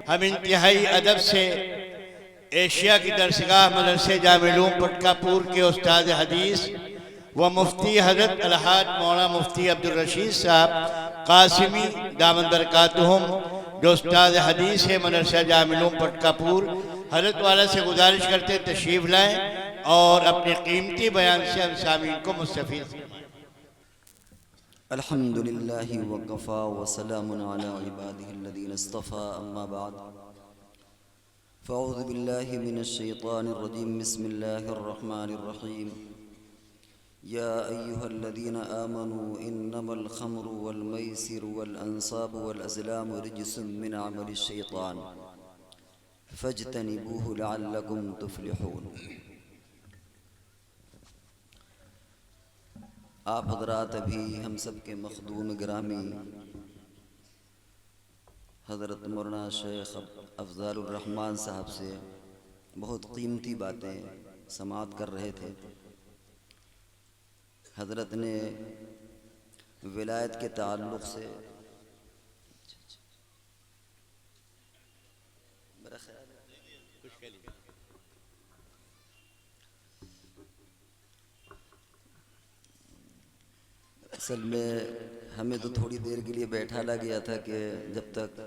ہم انتہائی ادب سے ایشیا کی درسگاہ مدرسے جامع علوم پٹکا پور کے استاد حدیث و مفتی حضرت الحاج مولانا مفتی عبدالرشید صاحب قاسمی دامن برکاتہم جو استاد حدیث ہے مدرسہ جامع علوم پٹکا پور، حضرت والا سے گزارش کرتے تشریف لائیں اور اپنے قیمتی بیان سے ہم سامعین کو مستفید کریں۔ الحمد لله وكفى وسلام على عباده الذين اصطفى أما بعد فأعوذ بالله من الشيطان الرجيم بسم الله الرحمن الرحيم يا أيها الذين آمنوا إنما الخمر والميسر والأنصاب والأزلام رجس من عمل الشيطان فاجتنبوه لعلكم تفلحون۔ آپ حضرات ابھی ہم سب کے مخدوم گرامی حضرت مولانا شیخ افضال الرحمن صاحب سے بہت قیمتی باتیں سماعت کر رہے تھے۔ حضرت نے ولایت کے تعلق سے اصل میں ہمیں تو تھوڑی دیر کے لیے بیٹھالا گیا تھا کہ جب تک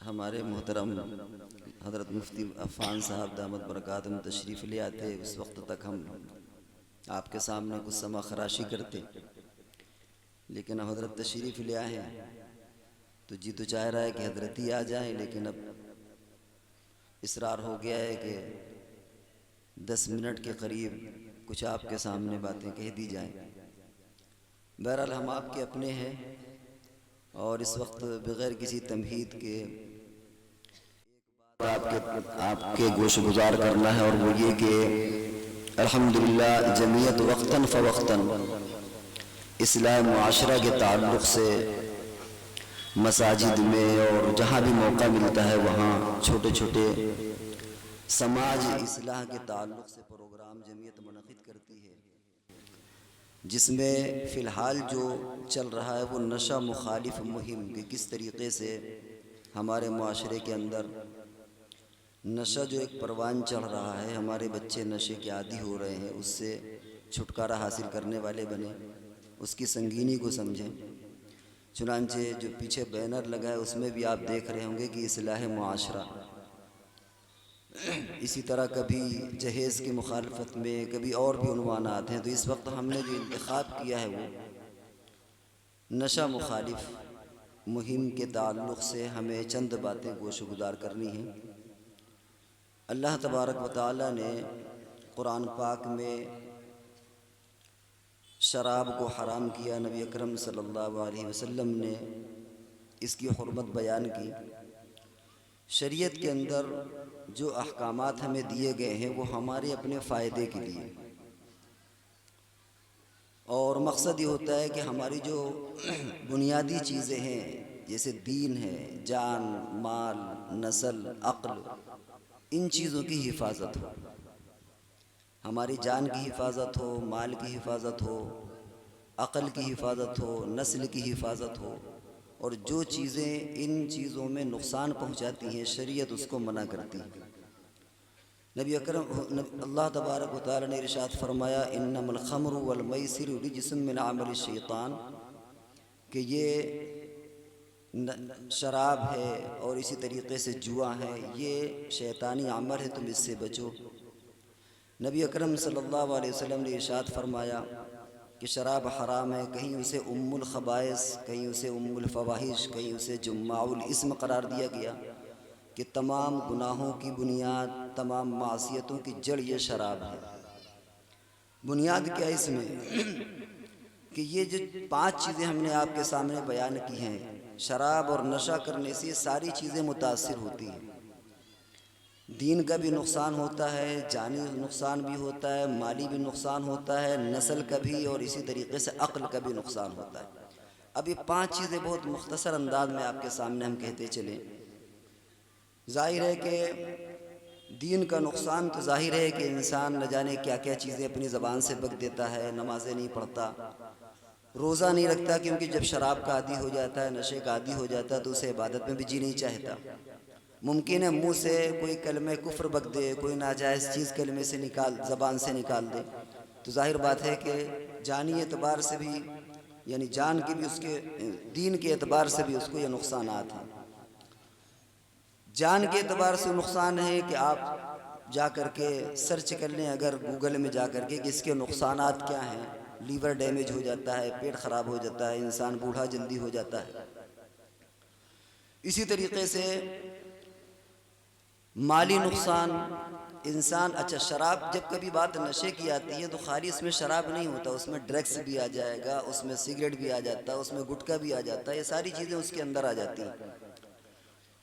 ہمارے محترم حضرت مفتی عفان صاحب دامت برکاتہم تشریف لے آتے اس وقت تک ہم آپ کے سامنے کچھ سما خراشی کرتے، لیکن اب حضرت تشریف لے آئے ہیں تو جی تو چاہ رہا ہے کہ حضرت ہی آ جائیں، لیکن اب اصرار ہو گیا ہے کہ 10 منٹ کے قریب کچھ آپ کے سامنے باتیں کہہ دی جائیں۔ بہرحال ہم آپ کے اپنے ہیں اور اس وقت بغیر کسی تمہید کے آپ کے گوش گزار کرنا ہے، اور وہ یہ کہ الحمدللہ جمعیت وقتاً فوقتاً اصلاح معاشرہ کے تعلق سے مساجد میں اور جہاں بھی موقع ملتا ہے وہاں چھوٹے چھوٹے سماج اصلاح کے تعلق سے پروگرام جمعیت منعقد کرتی ہے، جس میں فی الحال جو چل رہا ہے وہ نشہ مخالف مہم کہ کس طریقے سے ہمارے معاشرے کے اندر نشہ جو ایک پروان چڑھ رہا ہے، ہمارے بچے نشے کے عادی ہو رہے ہیں، اس سے چھٹکارا حاصل کرنے والے بنے، اس کی سنگینی کو سمجھیں۔ چنانچہ جو پیچھے بینر لگا ہے اس میں بھی آپ دیکھ رہے ہوں گے کہ اصلاح معاشرہ، اسی طرح کبھی جہیز کی مخالفت میں کبھی اور بھی عنوانات ہیں، تو اس وقت ہم نے جو انتخاب کیا ہے وہ نشہ مخالف مہم کے تعلق سے ہمیں چند باتیں گوش گزار کرنی ہیں۔ اللہ تبارک و تعالی نے قرآن پاک میں شراب کو حرام کیا، نبی اکرم صلی اللہ علیہ وسلم نے اس کی حرمت بیان کی۔ شریعت کے اندر جو احکامات ہمیں دیے گئے ہیں وہ ہمارے اپنے فائدے کے لیے، اور مقصد یہ ہوتا ہے کہ ہماری جو بنیادی چیزیں ہیں جیسے دین ہے، جان، مال، نسل، عقل، ان چیزوں کی حفاظت ہو، ہماری جان کی حفاظت ہو، مال کی حفاظت ہو، عقل کی حفاظت ہو، نسل کی حفاظت ہو، اور جو چیزیں ان چیزوں میں نقصان پہنچاتی ہیں شریعت اس کو منع کرتی ہے۔ نبی اکرم اللہ تبارک و تعالی نے ارشاد فرمایا انما الخمر والمیسر رجس من عمل الشیطان، کہ یہ شراب ہے اور اسی طریقے سے جوا ہے، یہ شیطانی عمل ہے، تم اس سے بچو۔ نبی اکرم صلی اللہ علیہ وسلم نے ارشاد فرمایا کہ شراب حرام ہے، کہیں اسے ام الخبائث، کہیں اسے ام الفواحش، کہیں اسے جماع الاسم قرار دیا گیا، کہ تمام گناہوں کی بنیاد، تمام معصیتوں کی جڑ یہ شراب ہے۔ بنیاد کیا اس میں کہ یہ جو 5 چیزیں ہم نے آپ کے سامنے بیان کی ہیں، شراب اور نشہ کرنے سے یہ ساری چیزیں متاثر ہوتی ہیں۔ دین کا بھی نقصان ہوتا ہے، جانی نقصان بھی ہوتا ہے، مالی بھی نقصان ہوتا ہے، نسل کا بھی، اور اسی طریقے سے عقل کا بھی نقصان ہوتا ہے۔ اب یہ 5 چیزیں بہت مختصر انداز میں آپ کے سامنے ہم کہتے چلیں۔ ظاہر ہے کہ دین کا نقصان تو ظاہر ہے کہ انسان نہ جانے کیا کیا چیزیں اپنی زبان سے بک دیتا ہے، نمازیں نہیں پڑھتا، روزہ نہیں رکھتا، کیونکہ جب شراب کا عادی ہو جاتا ہے، نشے کا عادی ہو جاتا ہے تو اسے عبادت میں بھی جی نہیں چاہتا۔ ممکن ہے منہ سے کوئی کلمہ کفر بک دے، کوئی ناجائز چیز کلمے سے زبان سے نکال دے، تو ظاہر بات ہے کہ جانی اعتبار سے بھی، یعنی جان کی بھی، اس کے دین کے اعتبار سے بھی اس کو یہ نقصانات ہیں۔ جان کے اعتبار سے نقصان ہے کہ آپ جا کر کے سرچ کر لیں اگر گوگل میں جا کر کے کہ اس کے نقصانات کیا ہیں۔ لیور ڈیمیج ہو جاتا ہے، پیٹ خراب ہو جاتا ہے، انسان بوڑھا جلدی ہو جاتا ہے۔ اسی طریقے سے مالی نقصان، انسان، اچھا شراب، جب کبھی بات نشے کی آتی ہے تو خالی اس میں شراب نہیں ہوتا، اس میں ڈرگس بھی آ جائے گا، اس میں سگریٹ بھی آ جاتا ہے، اس میں گٹکا بھی آ جاتا ہے، یہ ساری چیزیں اس کے اندر آ جاتی ہیں۔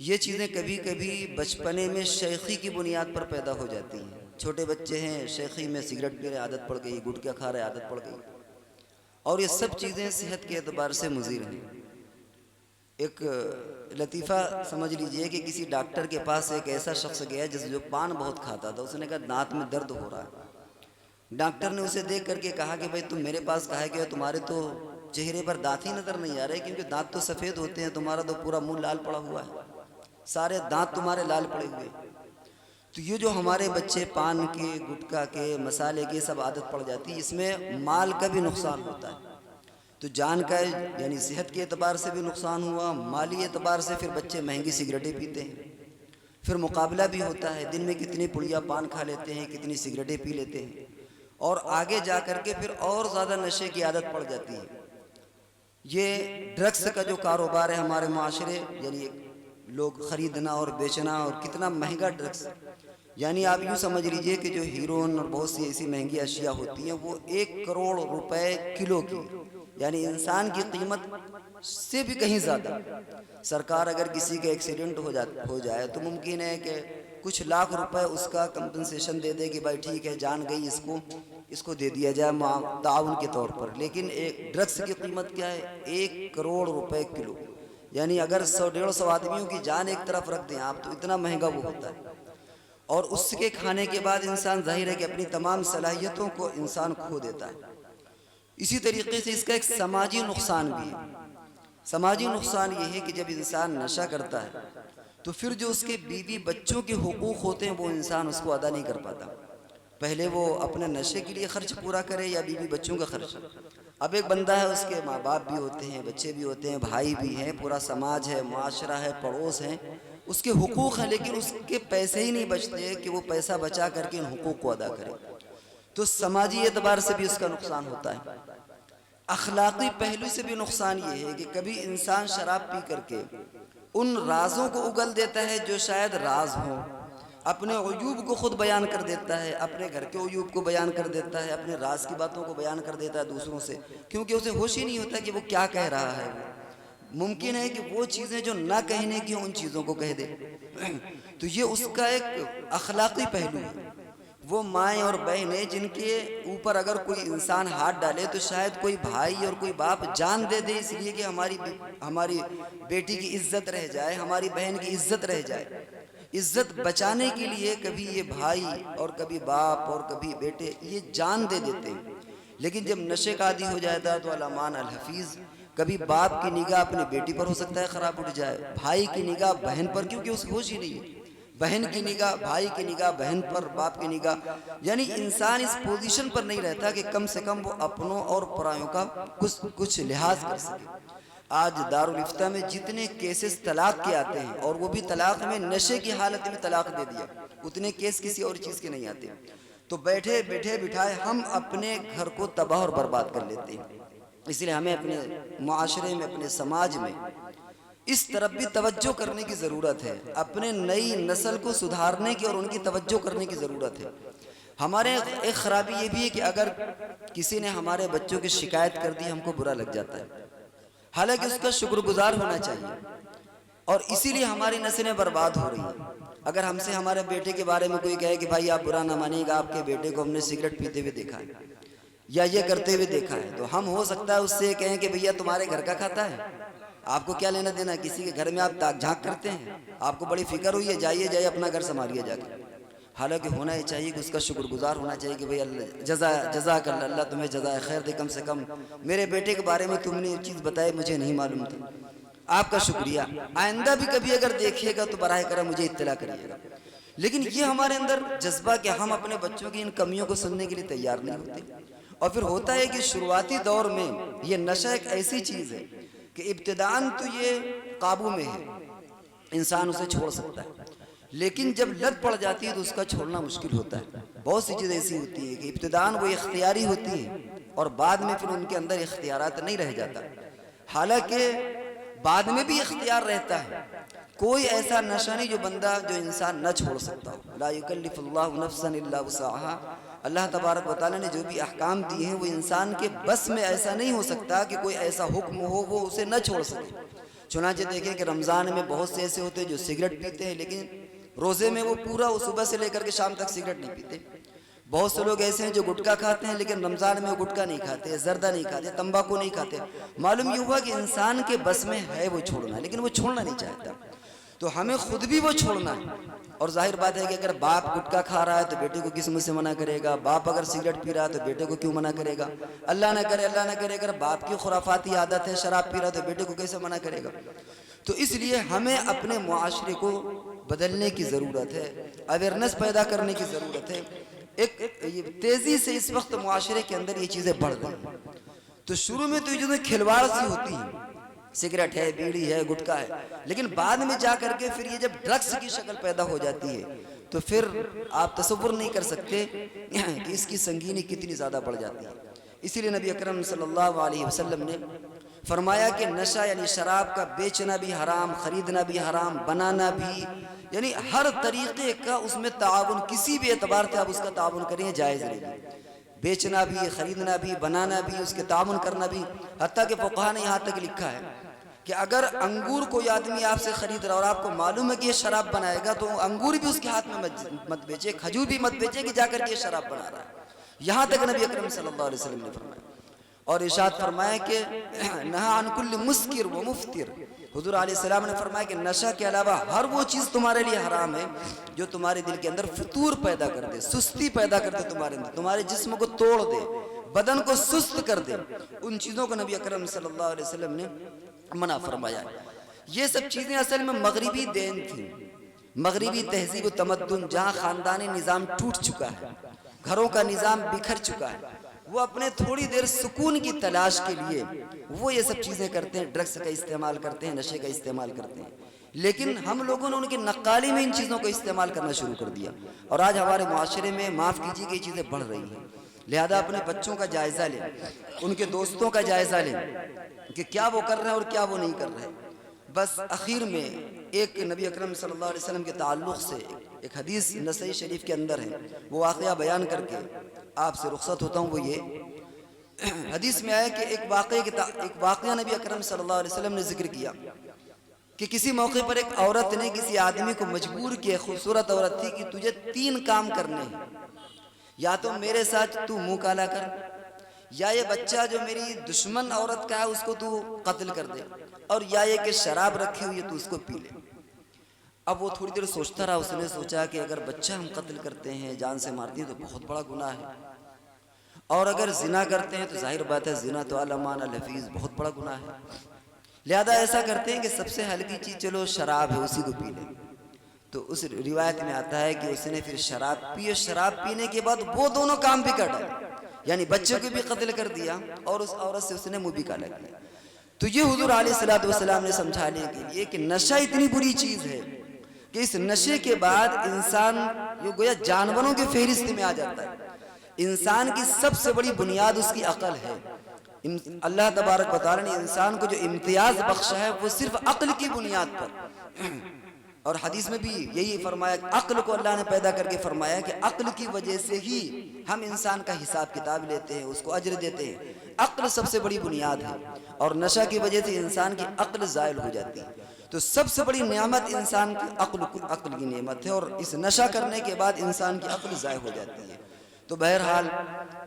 یہ چیزیں کبھی کبھی بچپنے میں شیخی کی بنیاد پر پیدا ہو جاتی ہیں۔ چھوٹے بچے ہیں، شیخی میں سگریٹ پی رہے، عادت پڑ گئی، گٹکا کھا رہے، عادت پڑ گئی، اور یہ سب چیزیں صحت کے اعتبار سے مضر ہیں۔ ایک لطیفہ سمجھ لیجئے کہ کسی ڈاکٹر کے پاس ایک ایسا شخص گیا جو پان بہت کھاتا تھا، اس نے کہا دانت میں درد ہو رہا ہے۔ ڈاکٹر نے اسے دیکھ کر کے کہا کہ بھائی تم میرے پاس کہا کہ تمہارے تو چہرے پر دانت ہی نظر نہیں آ رہے، کیونکہ دانت تو سفید ہوتے ہیں، تمہارا تو پورا منہ لال پڑا ہوا ہے، سارے دانت تمہارے لال پڑے ہوئے۔ تو یہ جو ہمارے بچے پان کے، گٹکا کے، مسالے کے سب عادت پڑ جاتی ہے، اس میں مال کا بھی نقصان ہوتا ہے۔ تو جان کا یعنی صحت کے اعتبار سے بھی نقصان ہوا، مالی اعتبار سے پھر بچے مہنگی سگریٹیں پیتے ہیں، پھر مقابلہ بھی ہوتا ہے، دن میں کتنی پڑیا پان کھا لیتے ہیں، کتنی سگریٹیں پی لیتے ہیں، اور آگے جا کر کے پھر اور زیادہ نشے کی عادت پڑ جاتی ہے۔ یہ ڈرگس کا جو کاروبار ہے ہمارے معاشرے، یعنی لوگ خریدنا اور بیچنا، اور کتنا مہنگا ڈرگس، یعنی آپ یوں سمجھ لیجئے کہ جو ہیروئن اور بہت سی ایسی مہنگی اشیاء ہوتی ہیں وہ 1 کروڑ روپے کلو کی، یعنی انسان کی قیمت سے بھی کہیں زیادہ۔ سرکار اگر کسی کا ایکسیڈنٹ ہو جائے تو ممکن ہے کہ کچھ لاکھ روپے اس کا کمپنسیشن دے دے کہ بھائی ٹھیک ہے جان گئی، اس کو دے دیا جائے تعاون کے طور پر، لیکن ایک ڈرگس کی قیمت کیا ہے؟ 1 کروڑ روپے کلو، یعنی اگر 100-150 آدمیوں کی جان ایک طرف رکھ دیں آپ تو اتنا مہنگا وہ ہوتا ہے، اور اس کے کھانے کے بعد انسان ظاہر ہے کہ اپنی تمام صلاحیتوں کو انسان کھو دیتا ہے۔ اسی طریقے سے اس کا ایک سماجی نقصان بھی ہے۔ سماجی نقصان یہ ہے کہ جب انسان نشہ کرتا ہے تو پھر جو اس کے بیوی بچوں کے حقوق ہوتے ہیں وہ انسان اس کو ادا نہیں کر پاتا۔ پہلے وہ اپنے نشے کے لیے خرچ پورا کرے یا بیوی بچوں کا خرچ۔ اب ایک بندہ ہے، اس کے ماں باپ بھی ہوتے ہیں، بچے بھی ہوتے ہیں، بھائی بھی ہیں، پورا سماج ہے، معاشرہ ہے، پڑوس ہیں، اس کے حقوق ہیں، لیکن اس کے پیسے ہی نہیں بچتے کہ وہ پیسہ بچا کر کے ان حقوق کو ادا کرے۔ تو سماجی اعتبار سے بھی اس کا نقصان ہوتا ہے۔ اخلاقی پہلو سے بھی نقصان یہ ہے کہ کبھی انسان شراب پی کر کے ان رازوں کو اگل دیتا ہے جو شاید راز ہوں، اپنے عیوب کو خود بیان کر دیتا ہے، اپنے گھر کے عیوب کو بیان کر دیتا ہے، اپنے راز کی باتوں کو بیان کر دیتا ہے دوسروں سے، کیونکہ اسے ہوش ہی نہیں ہوتا کہ وہ کیا کہہ رہا ہے۔ ممکن ہے کہ وہ چیزیں جو نہ کہنے کی ان چیزوں کو کہہ دے۔ تو یہ اس کا ایک اخلاقی پہلو ہے۔ وہ مائیں اور بہنیں جن کے اوپر اگر کوئی انسان ہاتھ ڈالے تو شاید کوئی بھائی اور کوئی باپ جان دے دے اس لیے کہ ہماری بیٹی کی عزت رہ جائے، ہماری بہن کی عزت رہ جائے۔ عزت بچانے کے لیے کبھی یہ بھائی اور کبھی باپ اور کبھی بیٹے یہ جان دے دیتے ہیں، لیکن جب نشے کا عادی ہو جاتا ہے تو الامان الحفیظ، کبھی باپ کی نگاہ اپنی بیٹی پر ہو سکتا ہے خراب اٹھ جائے، بھائی کی نگاہ بہن پر، کیونکہ اس ہوش ہی نہیں ہے، بہن کی نگاہ بھائی کی نگاہ بہن پر، باپ کی نگاہ، یعنی انسان اس پوزیشن پر نہیں رہتا کہ کم سے کم وہ اپنوں اور پرایوں کا کچھ لحاظ کر سکے۔ آج دارالافتاء میں جتنے کیسز طلاق کے آتے ہیں، اور وہ بھی طلاق میں نشے کی حالت میں طلاق دے دیا، اتنے کیس کسی اور چیز کے نہیں آتے۔ تو بیٹھے بٹھائے ہم اپنے گھر کو تباہ اور برباد کر لیتے ہیں۔ اس لیے ہمیں اپنے معاشرے میں، اپنے سماج میں اس طرف بھی توجہ کرنے کی ضرورت ہے، اپنے نئی نسل کو سدھارنے کی اور ان کی توجہ کرنے کی ضرورت ہے۔ ہمارے ایک خرابی یہ بھی ہے کہ اگر کسی نے ہمارے بچوں کی شکایت کر دی ہم کو برا لگ جاتا ہے، حالانکہ اس کا شکر گزار ہونا چاہیے، اور اسی لیے ہماری نسلیں برباد ہو رہی ہیں۔ اگر ہم سے ہمارے بیٹے کے بارے میں کوئی کہے کہ بھائی آپ برا نہ مانیے گا، آپ کے بیٹے کو ہم نے سگریٹ پیتے ہوئے دیکھا ہے یا یہ کرتے ہوئے دیکھا ہے، تو ہم ہو سکتا ہے اس سے کہیں کہ بھیا تمہارے گھر کا کھاتا ہے، آپ کو کیا لینا دینا، کسی کے گھر میں آپ تاک جھانک کرتے ہیں، آپ کو بڑی فکر ہوئی ہے، جائیے اپنا گھر سنبھالیے جا کے۔ حالانکہ ہونا ہی چاہیے کہ اس کا شکر گزار ہونا چاہیے کہ بھئی اللہ جزاک اللہ تمہیں جزائے خیر دے، کم سے کم میرے بیٹے کے بارے میں تم نے یہ چیز بتائی، مجھے نہیں معلوم تھی، آپ کا شکریہ، آئندہ بھی کبھی اگر دیکھیے گا تو براہ کرم مجھے اطلاع کریے گا۔ لیکن یہ ہمارے اندر جذبہ کہ ہم اپنے بچوں کی ان کمیوں کو سننے کے لیے تیار نہیں ہوتے، اور پھر ہوتا ہے کہ شروعاتی دور میں یہ نشہ ایک ایسی چیز ہے کہ ابتداءً تو یہ قابو میں ہے، انسان اسے چھوڑ سکتا ہے، لیکن جب لت پڑ جاتی ہے تو اس کا چھوڑنا مشکل ہوتا ہے۔ بہت سی چیزیں ایسی ہوتی ہیں کہ ابتداءً وہ اختیاری ہوتی ہیں اور بعد میں پھر ان کے اندر اختیارات نہیں رہ جاتا، حالانکہ بعد میں بھی اختیار رہتا ہے۔ کوئی ایسا نشہ نہیں جو انسان نہ چھوڑ سکتا ہو، لا یکلف اللہ نفسا الا وسعها، اللہ تبارک و تعالیٰ نے جو بھی احکام دیے ہیں وہ انسان کے بس میں ایسا نہیں ہو سکتا کہ کوئی ایسا حکم ہو وہ اسے نہ چھوڑ سکے۔ چنانچہ دیکھیں کہ رمضان میں بہت سے ایسے ہوتے ہیں جو سگریٹ پیتے ہیں، لیکن روزے میں وہ پورا صبح سے لے کر کے شام تک سگریٹ نہیں پیتے۔ بہت سے لوگ ایسے ہیں جو گٹکا کھاتے ہیں، لیکن رمضان میں وہ گٹکا نہیں کھاتے، زردہ نہیں کھاتے، تمباکو نہیں کھاتے۔ معلوم یہ ہوا کہ انسان کے بس میں ہے وہ چھوڑنا، لیکن وہ چھوڑنا نہیں چاہتا، تو ہمیں خود بھی وہ چھوڑنا ہے۔ اور ظاہر بات ہے کہ اگر باپ گٹکا کھا رہا ہے تو بیٹے کو کس منہ سے منع کرے گا، باپ اگر سگریٹ پی رہا ہے تو بیٹے کو کیوں منع کرے گا، اللہ نہ کرے اگر باپ کی خرافاتی عادت ہے شراب پی رہا ہے تو بیٹے کو کیسے منع کرے گا۔ تو اس لیے ہمیں اپنے معاشرے کو بدلنے کی ضرورت ہے، اویئرنیس پیدا کرنے کی ضرورت ہے۔ ایک تیزی سے اس وقت معاشرے کے اندر یہ چیزیں بڑھ رہی ہیں، تو شروع میں تو یہ چیزیں کھلواڑ سی ہوتی ہیں، سگریٹ ہے، بیڑی ہے، گٹکا ہے، لیکن بعد میں جا کر کے پھر یہ جب ڈرگس کی شکل پیدا ہو جاتی ہے تو پھر آپ تصور نہیں کر سکتے کہ اس کی سنگینی کتنی زیادہ بڑھ جاتی ہے۔ اسی لیے نبی اکرم صلی اللہ علیہ وسلم نے فرمایا کہ نشہ یعنی شراب کا بیچنا بھی حرام، خریدنا بھی حرام، بنانا بھی، یعنی ہر طریقے کا اس میں تعاون، کسی بھی اعتبار سے آپ اس کا تعاون کریں جائز نہیں، بیچنا بھی، خریدنا بھی، بنانا بھی، اس کے تعاون کرنا بھی۔ حتیٰ کہ فقہا نے یہاں تک لکھا ہے کہ اگر انگور کوئی آدمی آپ سے خرید رہا اور آپ کو معلوم ہے کہ یہ شراب بنائے گا تو انگور بھی اس کے ہاتھ میں مت بیچے، کھجور بھی مت بیچے کہ جا کر کے یہ شراب بنا رہا ہے۔ یہاں تک نبی اکرم صلی اللہ علیہ وسلم نے فرمایا، اور ارشاد فرمایا کہ نہا عن کل مسکر و مفتر، حضور علیہ السلام نے فرمایا کہ نشہ کے علاوہ ہر وہ چیز تمہارے لیے حرام ہے جو تمہارے دل کے اندر فطور پیدا کر دے، سستی پیدا کر دے، تمہارے اندر تمہارے جسم کو توڑ دے، بدن کو سست کر دے، ان چیزوں کو نبی اکرم صلی اللہ علیہ وسلم نے منع فرمایا۔ یہ سب چیزیں اصل میں مغربی دین تھیں، مغربی تہذیب و تمدن، جہاں خاندانی نظام ٹوٹ چکا ہے، گھروں کا نظام بکھر چکا ہے، وہ اپنے تھوڑی دیر سکون کی تلاش کے لیے وہ یہ سب چیزیں کرتے ہیں، ڈرگس کا استعمال کرتے ہیں، نشے کا استعمال کرتے ہیں، لیکن ہم لوگوں نے ان کی نقالی میں ان چیزوں کو استعمال کرنا شروع کر دیا، اور آج ہمارے معاشرے میں معاف کیجیے کہ یہ چیزیں بڑھ رہی ہیں۔ لہذا اپنے بچوں کا جائزہ لیں، ان کے دوستوں کا جائزہ لیں کہ کیا وہ کر رہے ہیں اور کیا وہ نہیں کر رہے۔ بس اخیر میں ایک نبی اکرم صلی اللہ علیہ وسلم کے تعلق سے ایک حدیث نسائی شریف کے اندر ہے، وہ واقعہ بیان کر کے آپ سے رخصت ہوتا ہوں۔ وہ یہ حدیث میں آیا کہ ایک واقعہ نبی اکرم صلی اللہ علیہ وسلم نے ذکر کیا کہ کسی موقع پر ایک عورت نے کسی آدمی کو مجبور کیا، خوبصورت عورت تھی، کہ تجھے 3 کام کرنے ہیں، یا تو میرے ساتھ تو منہ کالا کر، یا یہ بچہ جو میری دشمن عورت کا ہے اس کو تو قتل کر دے، اور یا یہ کہ شراب رکھی ہوئی ہے تو اس کو پی لے۔ اب وہ تھوڑی دیر سوچتا رہا، اس نے سوچا کہ اگر بچہ ہم قتل کرتے ہیں، جان سے مارتے ہیں تو بہت بڑا گناہ ہے، اور اگر زنا کرتے ہیں تو ظاہر بات ہے زنا تو علمان الحفیظ بہت بڑا گناہ ہے، لہذا ایسا کرتے ہیں کہ سب سے ہلکی چیز چلو شراب ہے اسی کو پی لیں۔ تو اس روایت میں آتا ہے کہ اس نے پھر شراب پی، شراب پینے کے بعد وہ دونوں کام بھی کر ڈالے، یعنی بچوں کو بھی قتل کر دیا اور اس عورت سے اس نے منہ بھی کالا کیا۔ تو یہ حضور علیہ السلام نے سمجھانے کے لیے کہ نشہ اتنی بری چیز ہے کہ اس نشے کے بعد انسان یہ گویا جانوروں کے فہرست میں آ جاتا ہے۔ انسان کی سب سے بڑی بنیاد اس کی عقل ہے۔ اللہ تبارک و تعالی نے انسان کو جو امتیاز بخشا ہے وہ صرف عقل کی بنیاد پر، اور حدیث میں بھی یہی فرمایا، عقل کو اللہ نے پیدا کر کے فرمایا کہ عقل کی وجہ سے ہی ہم انسان کا حساب کتاب لیتے ہیں، اس کو اجر دیتے ہیں۔ عقل سب سے بڑی بنیاد ہے، اور نشہ کی وجہ سے انسان کی عقل زائل ہو جاتی ہے۔ تو سب سے بڑی نعمت انسان کی عقل کی نعمت ہے، اور اس نشہ کرنے کے بعد انسان کی عقل ضائع ہو جاتی ہے۔ تو بہرحال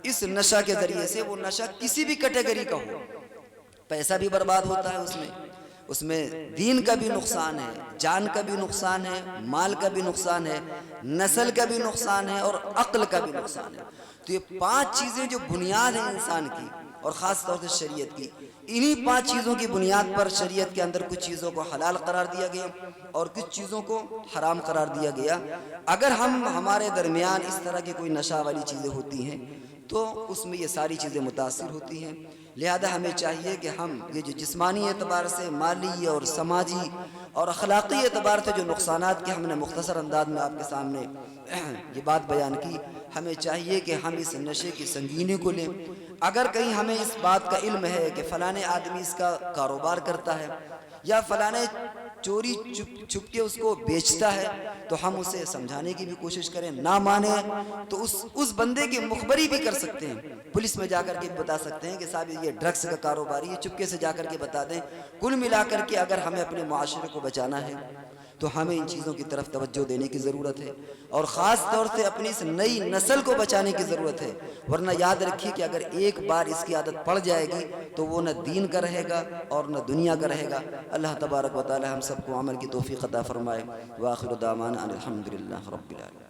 اس نشہ کے ذریعے سے، وہ نشہ کسی بھی کیٹیگری کا ہو، پیسہ بھی برباد ہوتا ہے اس میں دین کا بھی نقصان ہے، جان کا بھی نقصان ہے، مال کا بھی نقصان ہے، نسل کا بھی نقصان ہے، اور عقل کا بھی نقصان ہے۔ تو یہ 5 چیزیں جو بنیاد ہیں انسان کی، اور خاص طور سے شریعت کی، انہی 5 چیزوں کی بنیاد پر شریعت کے اندر کچھ چیزوں کو حلال قرار دیا گیا اور کچھ چیزوں کو حرام قرار دیا گیا۔ اگر ہمارے درمیان اس طرح کی کوئی نشہ والی چیزیں ہوتی ہیں تو اس میں یہ ساری چیزیں متاثر ہوتی ہیں۔ لہذا ہمیں چاہیے کہ ہم یہ جو جسمانی اعتبار سے، مالی اور سماجی اور اخلاقی اعتبار سے جو نقصانات کے ہم نے مختصر انداز میں آپ کے سامنے یہ بات بیان کی، ہمیں چاہیے کہ ہم اس نشے کی سنگینی کو لیں۔ اگر کہیں ہمیں اس بات کا علم ہے کہ فلانے آدمی اس کا کاروبار کرتا ہے یا فلانے چوری چھپ کے اس کو بیچتا ہے، تو ہم اسے سمجھانے کی بھی کوشش کریں، نہ مانے تو اس بندے کی مخبری بھی کر سکتے ہیں، پولیس میں جا کر کے بتا سکتے ہیں کہ صاحب یہ ڈرگس کا کاروباری ہے، چپکے سے جا کر کے بتا دیں۔ کل ملا کر کے اگر ہمیں اپنے معاشرے کو بچانا ہے تو ہمیں ان چیزوں کی طرف توجہ دینے کی ضرورت ہے، اور خاص طور سے اپنی اس نئی نسل کو بچانے کی ضرورت ہے۔ ورنہ یاد رکھیے کہ اگر ایک بار اس کی عادت پڑ جائے گی تو وہ نہ دین کا رہے گا اور نہ دنیا کا رہے گا۔ اللہ تبارک و تعالی ہم سب کو عمل کی توفیق عطا فرمائے۔ وآخر دعوانا ان الحمدللہ رب العالمین۔